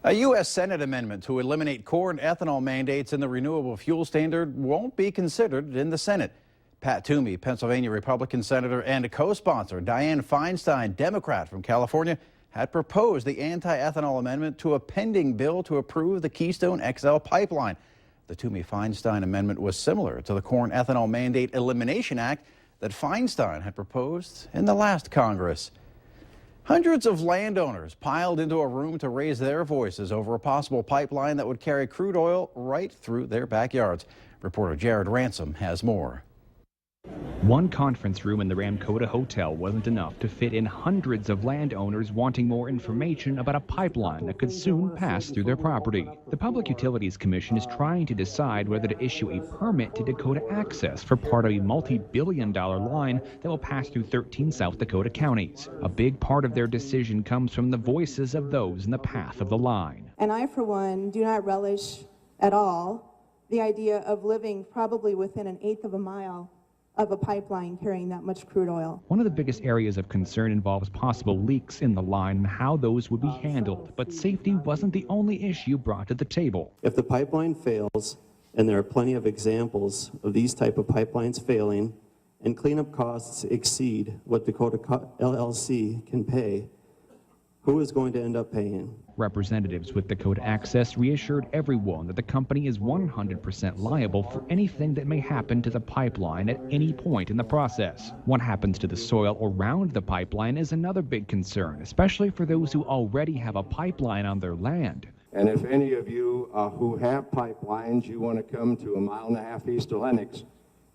A U.S. Senate amendment to eliminate corn ethanol mandates in the renewable fuel standard won't be considered in the Senate. Pat Toomey, Pennsylvania Republican senator, and a co-sponsor, Dianne Feinstein, Democrat from California, had proposed the anti-ethanol amendment to a pending bill to approve the Keystone XL pipeline. The Toomey-Feinstein amendment was similar to the Corn Ethanol Mandate Elimination Act that Feinstein had proposed in the last Congress. Hundreds of landowners piled into a room to raise their voices over a possible pipeline that would carry crude oil right through their backyards. Reporter Jared Ransom has more. One conference room in the Ramkota Hotel wasn't enough to fit in hundreds of landowners wanting more information about a pipeline that could soon pass through their property. The Public Utilities Commission is trying to decide whether to issue a permit to Dakota Access for part of a multi-billion-dollar line that will pass through 13 South Dakota counties. A big part of their decision comes from the voices of those in the path of the line. And I, for one, do not relish at all the idea of living probably within an eighth of a mile of a pipeline carrying that much crude oil. One of the biggest areas of concern involves possible leaks in the line and how those would be handled, but safety wasn't the only issue brought to the table. If the pipeline fails, and there are plenty of examples of these type of pipelines failing, and cleanup costs exceed what Dakota LLC can pay, who is going to end up paying? Representatives with Dakota Access reassured everyone that the company is 100% liable for anything that may happen to the pipeline at any point in the process. What happens to the soil around the pipeline is another big concern, especially for those who already have a pipeline on their land. And if any of you who have pipelines, you want to come to 1.5 miles east of Lenox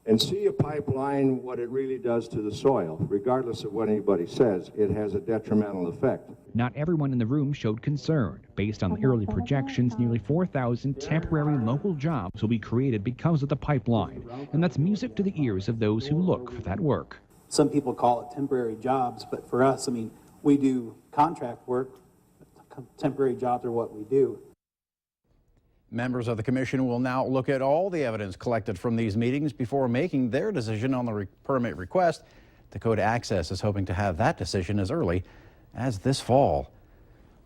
and see a pipeline, what it really does to the soil, regardless of what anybody says, it has a detrimental effect. Not everyone in the room showed concern. Based on the early projections, nearly 4,000 temporary local jobs will be created because of the pipeline. And that's music to the ears of those who look for that work. Some people call it temporary jobs, but for us, I mean, we do contract work. Temporary jobs are what we do. Members of the commission will now look at all the evidence collected from these meetings before making their decision on the permit request. Dakota Access is hoping to have that decision as early as this fall.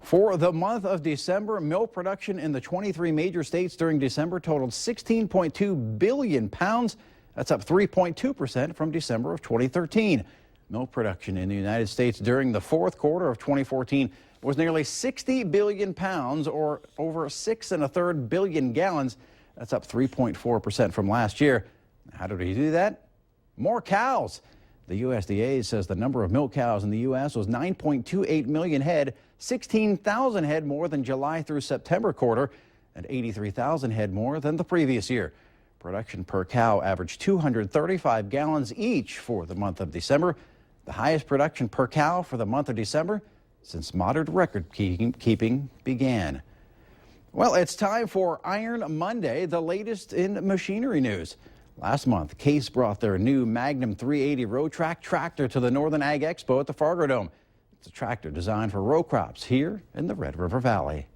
For the month of December, milk production in the 23 major states during December totaled 16.2 billion pounds. That's up 3.2% from December of 2013. Milk production in the United States during the fourth quarter of 2014 was nearly 60 billion pounds, or over 6 1/3 billion gallons. That's up 3.4% from last year. How did he do that? More cows. The USDA says the number of milk cows in the U.S. was 9.28 million head, 16,000 head more than July through September quarter, and 83,000 head more than the previous year. Production per cow averaged 235 gallons each for the month of December, the highest production per cow for the month of December since modern record keeping began. Well, it's time for Iron Monday, the latest in machinery news. Last month, Case brought their new Magnum 380 row track tractor to the Northern Ag Expo at the Fargo Dome. It's a tractor designed for row crops here in the Red River Valley.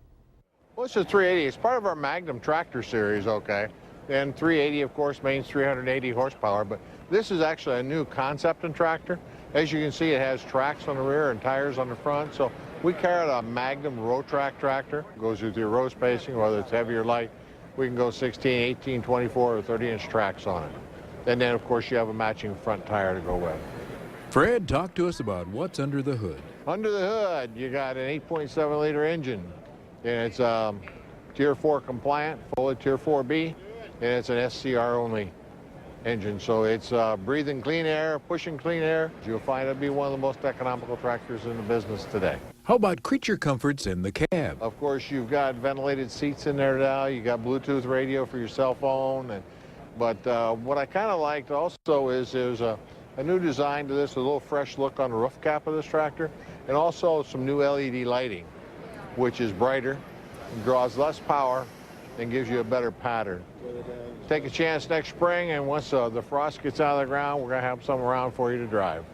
Well, it's a 380. It's part of our Magnum tractor series, okay? And 380, of course, means 380 horsepower, but this is actually a new concept in tractor. As you can see, it has tracks on the rear and tires on the front. So we carry a Magnum row track tractor. It goes with your row spacing, whether it's heavy or light. We can go 16, 18, 24, or 30-inch tracks on it. And then, of course, you have a matching front tire to go with. Fred, talk to us about what's under the hood. Under the hood, you got an 8.7-liter engine. And it's Tier 4 compliant, fully Tier 4B, and it's an SCR only engine, so it's breathing clean air, pushing clean air. You'll find it to be one of the most economical tractors in the business today. How about creature comforts in the cab? Of course, you've got ventilated seats in there now. You got Bluetooth radio for your cell phone, but what I kind of liked also is there's a new design to this, a little fresh look on the roof cap of this tractor, and also some new LED lighting, which is brighter, draws less power, and gives you a better pattern. Take a chance next spring, and once the frost gets out of the ground, we're going to have some around for you to drive.